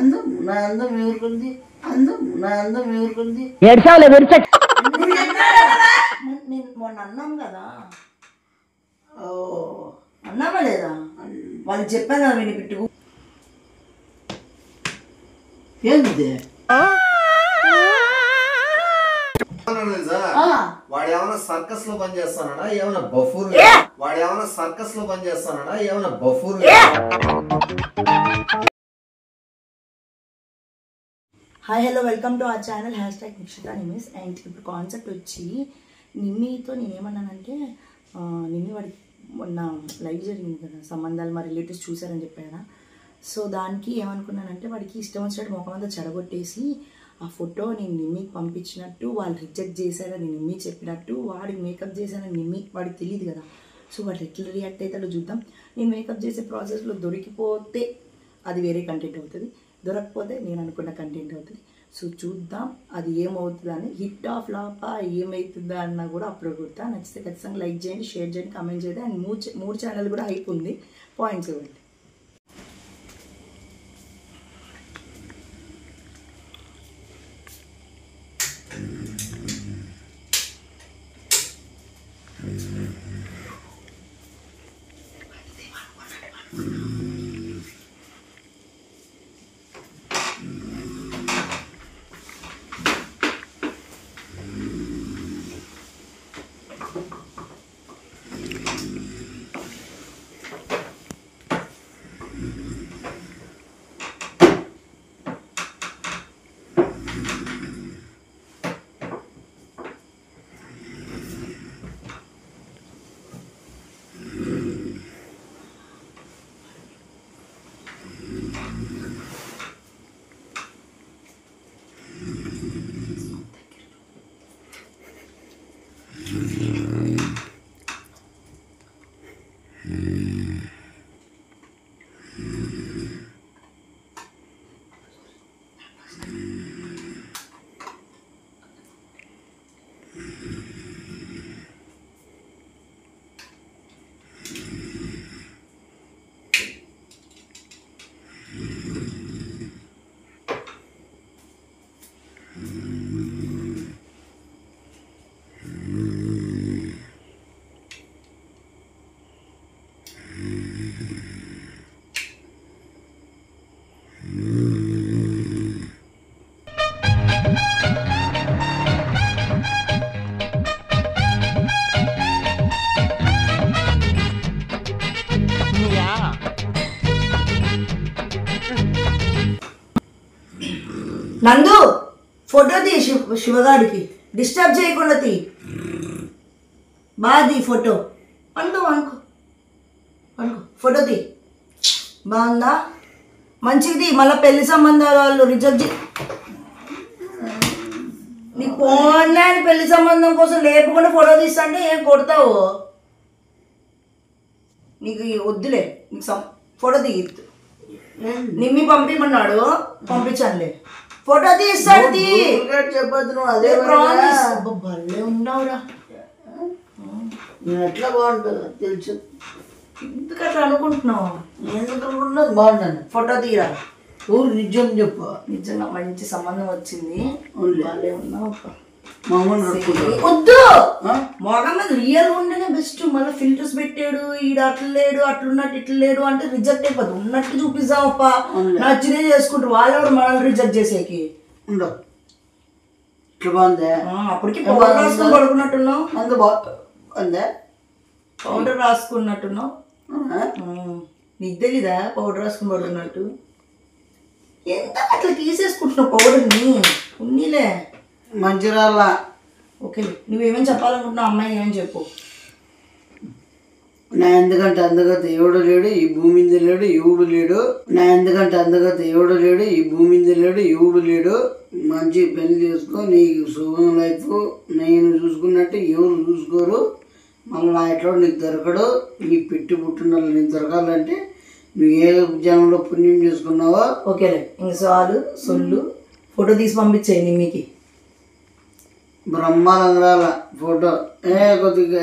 అందం నా అందం ఎవరుకుంది అందం నా అందం ఎవరుకుంది మొన్న అన్నాం కదా ఓ అన్నామా లేదా వాళ్ళు చెప్పాను కదా వినిపిట్టు ఏంది వాడు ఏమైనా సర్కస్ లో పని చేస్తానా ఏమైనా బఫూర్ వాడు ఏమైనా సర్కస్ లో పని చేస్తానా ఏమైనా బఫూర్ hi hello welcome to our channel #నిక్షిత నిమిస్. అండ్ ఇప్పుడు కాన్సెప్ట్ వచ్చి నిమ్మితో నేనేమన్నానంటే నిమ్మి వాడికి మొన్న లైవ్ జరిగింది కదా సంబంధాలు మా రిలేటివ్స్ చూసారని చెప్పాను కదా. సో దానికి ఏమనుకున్నానంటే వాడికి ఇష్టం వచ్చినట్టు ముఖం అంతా చెడగొట్టేసి ఆ ఫోటో నేను నిమ్మికి పంపించినట్టు వాళ్ళు రిజెక్ట్ చేశారని నిమ్మి చెప్పినట్టు వాడికి మేకప్ చేశానని నిమ్మి వాడికి తెలియదు కదా. సో వాడు ఎట్లా రియాక్ట్ అవుతాడో చూద్దాం. నేను మేకప్ చేసే ప్రాసెస్లో దొరికిపోతే అది వేరే కంటెంట్ అవుతుంది, దొరకకపోతే నేను అనుకున్న కంటెంట్ అవుతుంది. సో చూద్దాం అది ఏమవుతుందా అని. హిట్ ఆఫ్ లాపా ఏమవుతుందా అన్నా కూడా అప్లోడ్ కొడతా. నచ్చితే ఖచ్చితంగా లైక్ చేయండి, షేర్ చేయండి, కామెంట్ చేయండి. అండ్ మూడు ఛానల్ కూడా హైప్ ఉంది, పాయింట్స్ ఇవ్వండి. నందు ఫోటో తీ, శివగాడికి డిస్టర్బ్ చేయకుండా తీ, బాది ఫోటో. అనుకో అనుకో అనుకో ఫోటో తీ, బాగుందా? మంచిది. మళ్ళీ పెళ్లి సంబంధాలు వాళ్ళు రిజెక్ట్ నీకు పోనీ పెళ్లి సంబంధం కోసం లేపకుండా ఫోటో తీస్తా అంటే ఏం కొడతావు? నీకు వద్దులే, నీకు ఫోటో తీయద్దు. నిమ్మి పంపిమన్నాడు, పంపించానులే. ఫోటో తీస్తాడు, చెప్పద్దు నువ్వు. అదే భలే ఉన్నావురా, ఎట్లా బాగుంటుందో తెలుసు. ఎందుకు అట్లా అనుకుంటున్నావు? ఎందుకు అనుకుంటున్నావు? బాగుంటాను. ఫోటో తీరా. ఊరు నిజం చెప్పు. నిజంగా మంచి సంబంధం వచ్చింది. భలే ఉన్నావు. వద్దు, మొగం మీద రియల్ ఉంటేనే బెస్ట్. మళ్ళీ ఫిల్టర్స్ పెట్టాడు, ఈడ అట్లా లేడు, అట్లున్నట్టు ఇట్లా లేడు అంటే రిజెక్ట్ అయిపోతుంది. ఉన్నట్టు చూపిస్తావప్ప, నచ్చినే చేసుకుంటారు. వాళ్ళెవరు మనల్ని రిజెక్ట్ చేసేకి ఉండవు. ఇట్లా బాగుందే. అప్పటికి పౌడర్ రాసుకొని పడుకున్నట్టున్నావు. అంత బాగుందే, పౌడర్ రాసుకున్నట్టున్నావు. నీకు తెలీదా పౌడర్ రాసుకుని పడుకున్నట్టు? ఎంత అట్లా తీసేసుకుంటున్నావు పౌడర్ని? ఉన్నీలే మంచిరాల. ఓకే, నువ్వేమేమి చెప్పాలనుకుంటున్నావు? అమ్మాయి ఏమని చెప్పు. నా ఎందుకంటే అందుకత ఎవడు లేడు ఈ భూమి మీద లేడు, ఎవడు లేడు. నా ఎందుకంటే అందుకత ఎవడు లేడు ఈ భూమి మీద లేడు, ఎవడు లేడు. మంచి పెళ్లి చేసుకో, నీకు శుభం లైఫ్. నేను చూసుకున్నట్టు ఎవరు చూసుకోరు. మళ్ళీ నా ఎట్లా నీకు దొరకడు. నీ పెట్టి పుట్టిన నీకు దొరకాలంటే నువ్వు ఏ జనంలో పుణ్యం చేసుకున్నావో. ఓకేలే, ఇంక చాలు సొల్లు. ఫోటో తీసి పంపించేయి నిమ్మికి. బ్రహ్మాండాల ఫోటో కొద్దిగా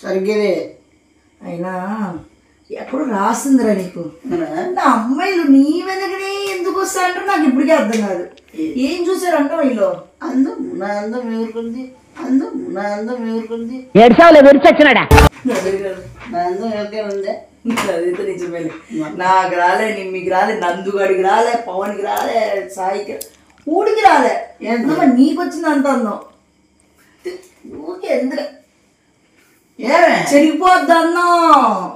సరిగ్గా అయినా ఎప్పుడు రాసిందిరా నీకు. నా అమ్మాయిలు నీ వెనకనే ఎందుకు వస్తా చూసారంటారు నాకు ఇప్పటికే అర్థం కాదు. ఏం చూసారంటావు వీళ్ళు? అందం నా అందం ఎవరుకుంది, అందం నా అందం ఎవరుకుంది, ఏడ్చావులే విరిచొచ్చినాడా నా అందం ఎవరికైనా ఉందే? అదైతే నిజమేలే. నాకు రాలే, నిమ్మికి రాలే, నందుగాడికి రాలే, పవన్కి రాలే, సాయికి ఊడికి రాలే. ఎందుకమ్మా నీకు వచ్చింది అంత అందం? ఊరికే ఎందుకు ఏమే చెరిగిపోద్ది అన్నం.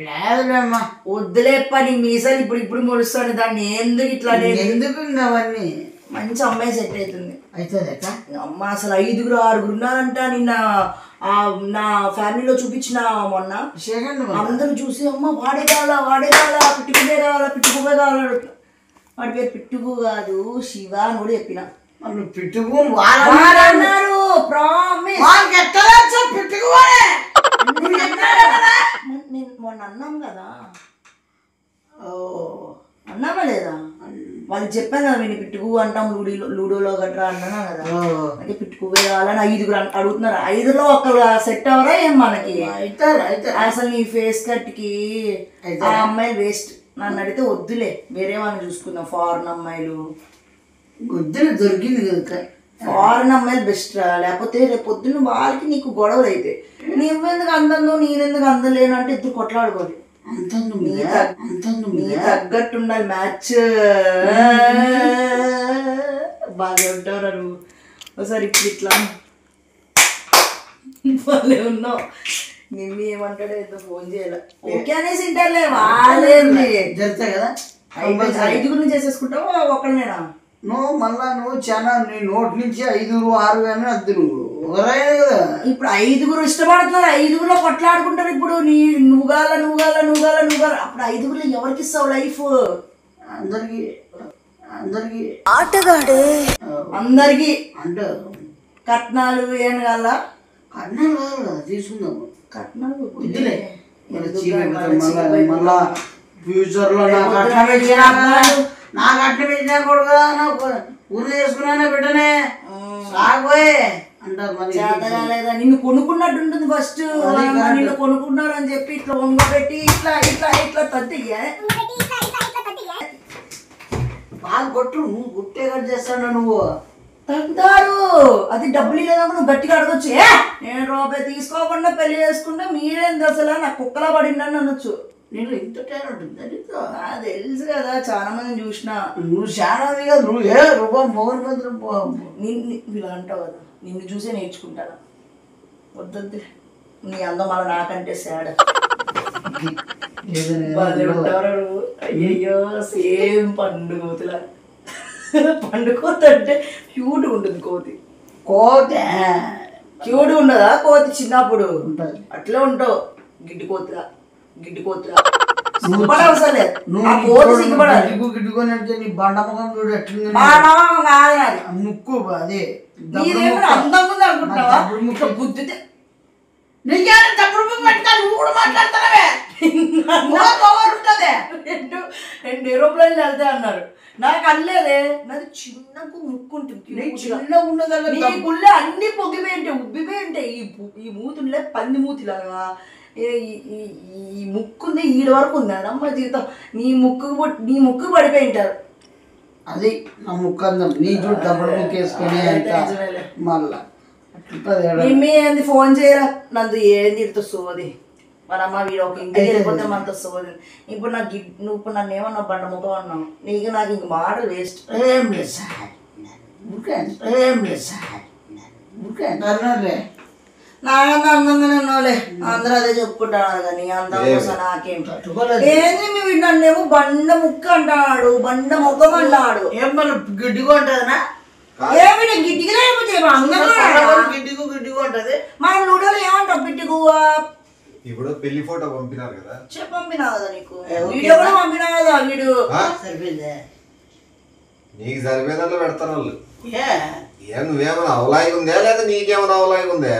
లేదులేమ్మా. వద్దులేప్ప నీ మీసాలు ఇప్పుడు మొలుస్తాను. దాన్ని ఎందుకు ఇట్లా ఎందుకు అవన్నీ? మంచి అమ్మాయి సెట్ అవుతుంది. అవుతుంది అమ్మ అసలు 5 6 ఉన్నారంట. నిన్న నా ఫ్యామిలీలో చూపించిన మొన్న అందరూ చూసి అమ్మ వాడే కావాలా పిట్టుకువే కావాలా. వాడి పేరు పిట్టుకు కాదు, శివ అని కూడా చెప్పిన. పిట్టుకు అన్నారు ప్రామిస్. నేను మొన్న అన్నాం కదా, అన్నామా లేదా? వాళ్ళు చెప్పాను కదా, నేను పిట్టుకు అంటాం లూడోలో గట్రా అన్నానా కదా. అంటే పిట్టుకువే కావాలని 5 అడుగుతున్నారు. 5లో ఒకరు సెట్ అవరా ఏం మనకి? అసలు నీ ఫేస్ కట్ కి ఆ అమ్మాయిలు వేస్ట్. నన్ను అడిగితే వద్దులే, వేరే వాళ్ళని చూసుకుందాం. ఫారెన్ అమ్మాయిలు వద్దులే, దొరికింది కదా. ఫారెన్ అమ్మాయిలు బెస్ట్ రా. లేకపోతే రేపు పొద్దున్న వాళ్ళకి నీకు గొడవలు అయితే నువ్వెందుకు అందందో నేనెందుకు అందలేను అంటే ఇద్దరు కొట్లాడుకోవాలి. నీ తగ్గట్టు ఉండాలి మ్యాచ్. బాగా ఉంటారా నువ్వు? ఒకసారి ఇప్పుడు ఇట్లా వాళ్ళే ఉన్నావు. నిమ్మి ఏమంటాడో ఏదో ఫోన్ చేయాలి. ఓకే అనేసి ఇంటర్లే వాళ్ళేంది జరుగుతాయి కదా. 5 చేసేసుకుంటావు ఒకళ్ళనేనా? నువ్వు చాలా నీ నోటి నుంచి 5 6 కానీ అద్దులు ఒకరైనా కదా. ఇప్పుడు 5 ఇష్టపడుతున్నారు. 5లో కొట్లాడుకుంటారు. ఇప్పుడు నువ్వుగాల అప్పుడు 5లో ఎవరికి ఇస్తావు లైఫ్? అందరికి ఆటగాడే అందరికి అంటే కట్నాలు ఏం కాల? కట్నాలు కాదు కదా, తీసుకుందాము. కట్నాలు వద్దులే, మళ్ళా ఫ్యూచర్ లో నాకు కట్నం ఇచ్చినా కూడా నాకు ఊరు చేసుకున్నానే బిడ్డనే సాగోయే అంటారు. మరి చేతగాలేదా? నిన్ను కొనుక్కున్నట్టు ఉంటుంది ఫస్ట్. నిన్ను కొనుక్కున్నారు అని చెప్పి ఇట్లా వంగబెట్టి ఇట్లా తద్దిగా బాగా కొట్టు. నువ్వు గుట్టే కట్ చేస్తాడు నువ్వు. తంటారు. అది డబ్బులు లేదా నువ్వు గట్టిగా అడగొచ్చు. నేను రూపాయి తీసుకోకుండా పెళ్లి చేసుకుంటే మీరేంది అసలు నాకు కుక్కలా పడిందని అనొచ్చు. నేను ఇంత టాలెంట్ ఉంటుంది తెలుసు కదా, చాలా మందిని చూసిన. నువ్వు చాలా కాదు, నువ్వు ఏ రూపం మోహన్ మంత్రం ఇలా అంటావు కదా, నిన్ను చూసే నేర్చుకుంటాను. వద్దు, నీ అందం మళ్ళీ నాకంటే సాడ్. అయ్యయ్యో సేమ్ పండు కోతిలా. పండు కోతి అంటే క్యూట్గా ఉంటుంది. కోతి క్యూట్గా ఉండదా? కోతి చిన్నప్పుడు అట్లే ఉంటావు. గిడ్డి కోతిలా సిగ్గుపడవసలే. గిడ్డుకొని అంటే నీ బండముఖం చూడు ఎట్లుంది. ముక్కు అదే అందంగా ఉంది అనుకుంటున్నావా? బుద్ధితే నీకేమైనా తప్పుడు ముక్కు పెట్టుకో, నువ్వు కూడా మాట్లాడుతున్నావే. రెండు ఏరోప్లేన్లు వెళ్తే అన్నారు. నాకు అనలేదే, నాది చిన్నకు ముక్కు ఉంటుంది. చిన్నగా ఉన్నదల్లా నీ గుళ్ళే అన్ని పొగిపోయి ఉంటాయి, ఉబ్బిపోయి ఉంటాయి. ఈ మూతులే పంది మూతిలాగా. ఈ ముక్కుంది ఈడ వరకు ఉంది అదమ్మ జీవితం. నీ ముక్కు పడిపోయి ఉంటారు. అది నా ముక్కు అందం. నీ చూడు తప్పుడు ముక్కు వేసుకొని మళ్ళా ఏంది ఫోన్ చేయరా? నందు ఏంది ఇటు సోది. మనమ్మ వీడు ఒక ఇంటికి వెళ్ళిపోతే మనతో సోది. ఇప్పుడు నువ్వు ఇప్పుడు నన్ను ఏమన్నా బండ ముఖం అన్నావు. నాకు ఇంక మాటలు వేస్ట్. ఏం లేదు సార్, ఏం లేదు సార్, అన్నారులే. నాకంతా అందంగానే ఉన్నావులే, అందరూ అదే చెప్పుకుంటున్నారు. కానీ అందం కోసం నాకేం ఏంది? మీ నన్నేమో బండ ముక్క అంటాడు, బండ ముఖం అంటాడు. ఏం మరి గిడ్డిగా ఉంటుందనా? ఏమి గిడ్డిగా గిడ్డిగా ఉంటది. మనం లూడోలో ఏమంటాం? పిట్టుకు ఇప్పుడు పెళ్లి ఫోటో పంపినారు కదా, పంపినా కదా నీకు, వీడియో కూడా పంపినా కదా. వీడు సరిపోయిందే, నీకు సరిపోయేదాంట్లో పెడతారు వాళ్ళు. నువ్వేమైనా అవలాగి ఉందా లేదా నీకేమైనా అవలాగి ఉందా?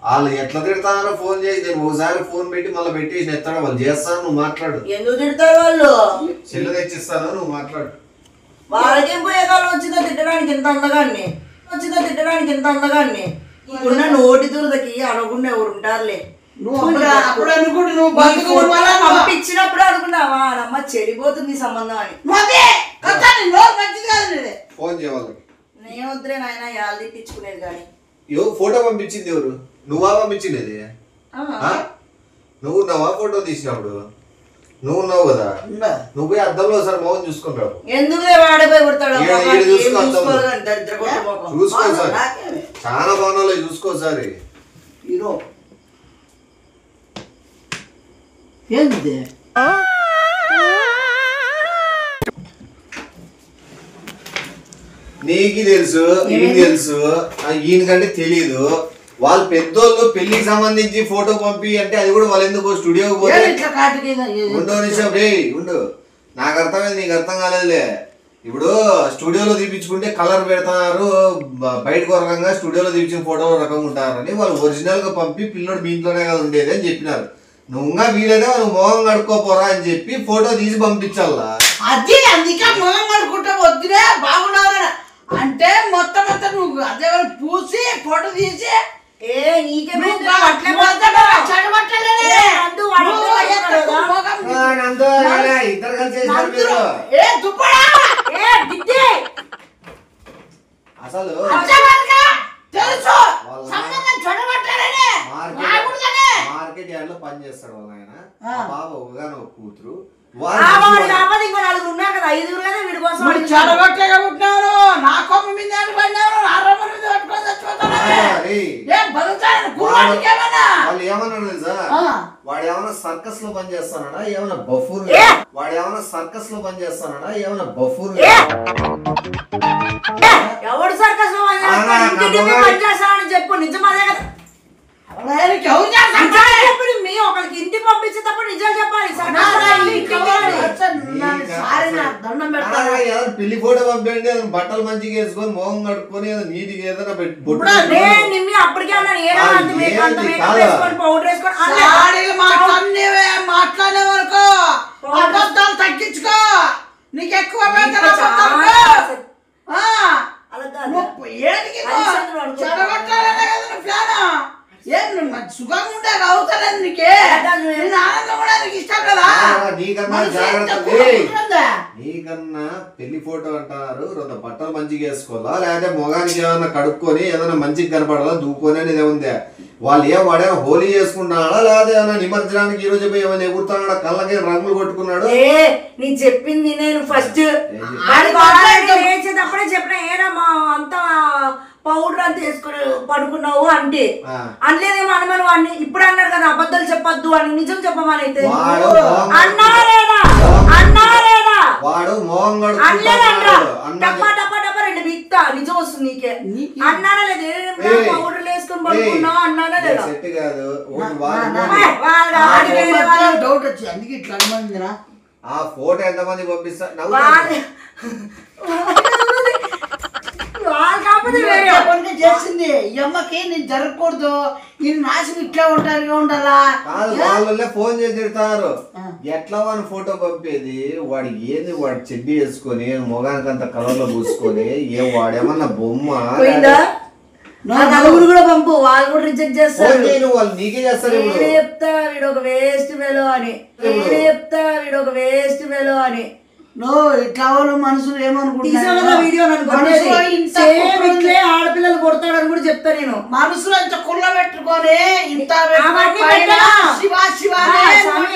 వాళ్ళు ఎట్లా తిడతానో ఫోన్ చేసి నేను ఒకసారి ఫోన్ పెట్టి మళ్ళీ పెట్టేసి ఎత్తాను. వాళ్ళు చేస్తాను, నువ్వు మాట్లాడు. ఎందుకు తిడతారు వాళ్ళు? చెల్లు తెచ్చిస్తాను, నువ్వు మాట్లాడు. వాళ్ళకేం పోయే కాలం వచ్చిందో తిట్టడానికి ఎంత అందగాన్ని. ఉన్న నోటి దురదకి అనకుండా ఎవరు ఉంటారులే. పంపించినప్పుడు అనుకున్నావా అమ్మ చెడిపోతుంది సంబంధం అని. ఫోన్ చేయాలి. నేను వద్దులే నాయన యాలు తిట్టించుకునేది కానీ. ఫోటో పంపించింది ఎవరు? నువ్వా పంపించింది? నువ్వు ఉన్నావా ఫోటో తీసినప్పుడు? నువ్వు ఉన్నావు కదా, నువ్వు పోయి అద్దంలో ఒకసారి మోహన్ చూసుకుంటావు. ఎందుకులే వాడిపోయి కొడతాడు. చూసుకో సార్, చాలా బాగున్నా చూసుకో సారి. ఏంది నీకు తెలుసు, ఈయన తెలుసు, ఈయనకంటే తెలీదు. వాళ్ళు పెద్దోళ్ళు పెళ్లికి సంబంధించి ఫోటో పంపి అంటే అది కూడా వాళ్ళు ఎందుకు స్టూడియోకి పోతే ఉండో నిమిషం రే ఉండు. నాకు అర్థమైంది, నీకు అర్థం కాలేదులే. ఇప్పుడు స్టూడియోలో తీపించుకుంటే కలర్ పెడతారు, బయటకు రకంగా స్టూడియోలో తీపించిన ఫోటో రకంగా ఉంటారని వాళ్ళు ఒరిజినల్ గా పంపి పిల్లోడు మీ ఇంట్లోనే కదా ఉండేది అని చెప్పినారు. నువ్వుగా వీలైతే వాళ్ళు మొహం కడుక్కోపోరా అని చెప్పి ఫోటో తీసి పంపించాలా. అది అందుకే మొహం కడుక్కుంటా వద్దులే బాగున్నావు అంటే మొత్తం మొత్తం నువ్వు అదే పూసి ఫోటో తీసి ఇద్దరు కలిసి అసలు మార్కెట్ యార్డ్ లో పని చేస్తాడు వాళ్ళ ఆయన. బాబు ఒకగానో కూతురు వాళ్ళు ఏమన్నాడు తెలుసా? వాడు ఏమన్నా సర్కస్ లో పని చేస్తానా, ఏమన్నా బఫూర్, వాడు ఏమన్నా సర్కస్ లో పని చేస్తానా, ఏమన్నా బఫూర్. ఎవడు సర్కస్ లో పని చేస్తానని చెప్పు, నిజమదే కదా. ఒకరికి ఇంటికి పంపించేటప్పుడు నిజాలు చెప్పాలి. పెళ్లి ఫోటో పంపండి, బట్టలు మంచిగా వేసుకొని మొహం కడుక్కొని నీటికి ఏదైనా అప్పటికే మాట్లాడేవనుకో అబద్ధాలు తగ్గించుకో, నీకు ఎక్కువ సుఖంగా ఉండే అవుతాను నీకే ఆనందం కూడా నీకు ఇష్టం కదా. నీకన్నా జాగ్రత్త, నీకన్నా పెళ్లి ఫోటో అంటారు, రెండు బట్టలు మంచిగా వేసుకోవాలా, లేకపోతే మొగానికి ఏదైనా కడుక్కొని ఏదైనా మంచిగా కనపడాలా దూకొని అనేది ఏముంది. వాళ్ళు వాడేమో హోలీ చేసుకుంటున్నాడా, లేకపోతే ఏమైనా నిమజ్జనానికి ఈ రోజు ఏమైనా ఎగురుతున్నాడా, కళ్ళకి రంగులు కొట్టుకున్నాడు. నీ చెప్పింది నేను ఫస్ట్ లేచేటప్పుడే చెప్పిన, ఏరా మా అంతా పౌడర్ అంతా వేసుకుని పడుకున్నావు అంటే అనలేదేమో అనమని వాడిని. ఇప్పుడు అన్నాడు కదా అబద్ధాలు చెప్పొద్దు అని, నిజం చెప్పమని అయితే అన్నారేనా వాడు మోహం డబ్బా డబ్బా డబ్బా రెండు బిక్తా నిజం వస్తుంది నీకే. అన్నాడా లేదు పౌడర్లు వేసుకొని పడుకున్నావు అన్నాడా లేదా? డౌట్ వచ్చి అందుకే ఇట్లా అనుమానిందిరా. ఆ ఫోటో ఎంతమంది పంపిస్తా చేసింది ఈ అమ్మకి నేను జరగకూడదు, ఈ నాశనం ఇట్లా ఉంటారు ఉండాలా. వాళ్ళ ఫోన్ చేసి తిడతారు, ఎట్లా వాడిని ఫోటో పంపేది, వాడు ఏంది వాడు చెడ్డి వేసుకొని మొగానికి అంత కలర్ లో పూసుకొని వాడేమన్నా బొమ్మ నలుగురు కూడా పంపు, వాళ్ళు కూడా రిజెక్ట్ చేస్తారు. వాళ్ళు నీకే చేస్తారు. చెప్తా వీడు ఒక వేస్ట్ ఫెలో అని, చెప్తా వీడు ఒక వేస్ట్ ఫెలో అని. ఇట్లా వాళ్ళు మనుషులు ఏమనుకుంటారు, ఆడపిల్లలు కొడతాడని కూడా చెప్తా నేను. మనసులో ఇంత కుళ్ళ పెట్టుకొని ఇంత శివ శివ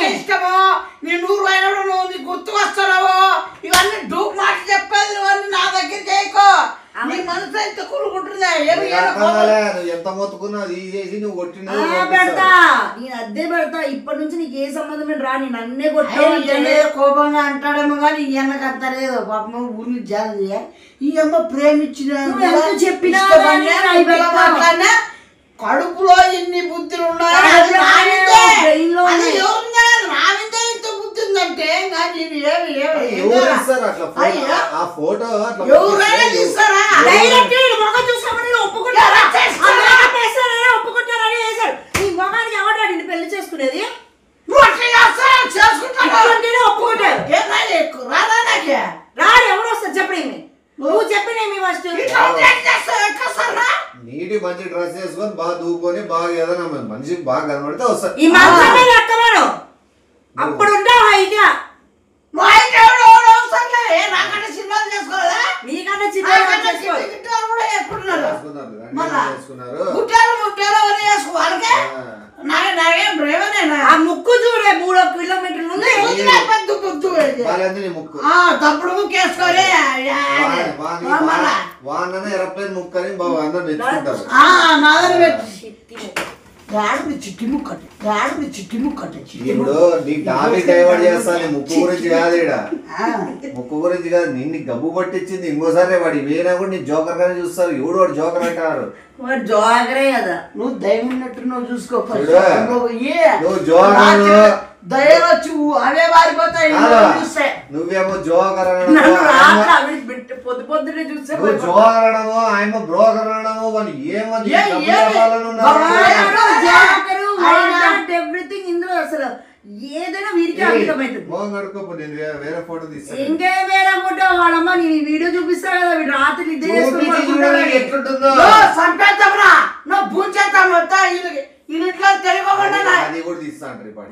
ఇష్టమో నీ నూరు అయినప్పుడు నువ్వు నీ గుర్తుకు వస్తున్నావు, ఇవన్నీ డూప్ మాట చెప్పేది ఇవన్నీ నా దగ్గర చేయకో. నీ మనసు ఎంత కూలుకుంటుందా, ఎంత మొత్తుకున్నా నువ్వు కొట్టిన పెడతా, నేను అద్దే పెడతా. ఇప్పటి నుంచి నీకు ఏ సంబంధం రా, నేను అన్నే కొట్టా. కోపంగా అంటాడేమో కానీ ఈ అన్నకు అంత లేదు. పాపం ఊరిని జాగ్రత్త, ఈ అమ్మ ప్రేమించిన చెప్పినా కడుపులో ఎన్ని బుద్ధులు ఉన్నాయి, ఇంత బుద్ధి ఉందంటే ఎవరైనా తీస్తారా? పెళ్లి చేసుకునేది రాడు, ఎవరు వస్తారు చెప్పడేమి, నువ్వు చెప్పినేమి ఫస్ట్. నీటి మంచి డ్రెస్ వేసుకొని బాగా దూకొని బాగా ఏదైనా మనిషికి బాగా కనబడితే వస్తారు. ఈ మంచమే లెక్కమను, అప్పుడు ఉంటావు హైట్. నీకంటే గిట్టాలు కూడా వేసుకుంటున్నారు వేసుకున్నారు గుట్టాలు ముట్టాలు అవన్నీ వేసుకోవాలకే నాకేం ప్రేమనేనా ఆ ముక్కు చూడే 3 కిలోమీటర్లు ఉంది పెద్ద పొద్దు ముక్కు తప్పుడు ముక్కు వేసుకోలే వాన ఎరప్లేన్ ముక్కు అని బాబు అందరు మెచ్చుకుంటారు నాదని చిట్టి ముక్కటి చిట్టి ముక్కటి ఇప్పుడు నీ టాపిక్ డైవర్ట్ చేస్తాను ముక్కు గురించి కాదు ఈడ ముక్కు గురించి కాదు నిన్ను గబ్బు పట్టించింది ఇంకోసారి వాడు వేనా కూడా నీ జోకర్ గానే చూస్తారు ఎవడు వాడు జోకర్ అంటారు వాడు జోకరే కదా నువ్వు దయ్యం ఉన్నట్టు నువ్వు చూసుకో నువ్వు జోకర్ దయ్యం వచ్చి అవే వారిపోతాయి చూస్తే నువ్వేమో జోకర్ పొద్దు పొద్దునే చూస్తే జోకర్ అనడము ఆయన బ్రోకర్ అనడము వాళ్ళు ఏమని ఎవ్రీథింగ్ ఇందులో అసలు ఏదైనా వీరికి అర్థమవుతుంది వేరే ఫోటో తీస్తాను ఇంకే వేరే ఫోటో వాళ్ళమ్మ నేను ఈ వీడియో చూపిస్తా కదా వీడు రాత్రి ఇదే ఎట్లుంటుందో సంపేద్దాంరా నువ్వు పూజేద్దాం ఇంట్లో తెలియకుండా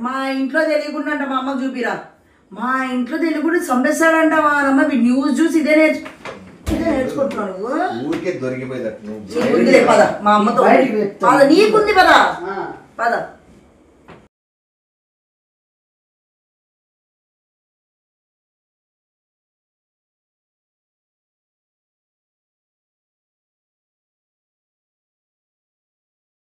మా ఇంట్లో తెలియకుండా అంట మా అమ్మకు చూపిరా మా ఇంట్లో తెలియకుండా చంపేస్తాడంట మా అమ్మ న్యూస్ చూసి ఇదే నేర్చుకుంటున్నాను ఊరికే దొరికిపోయేదట్టు పద మా అమ్మతో నీకుంది పద పద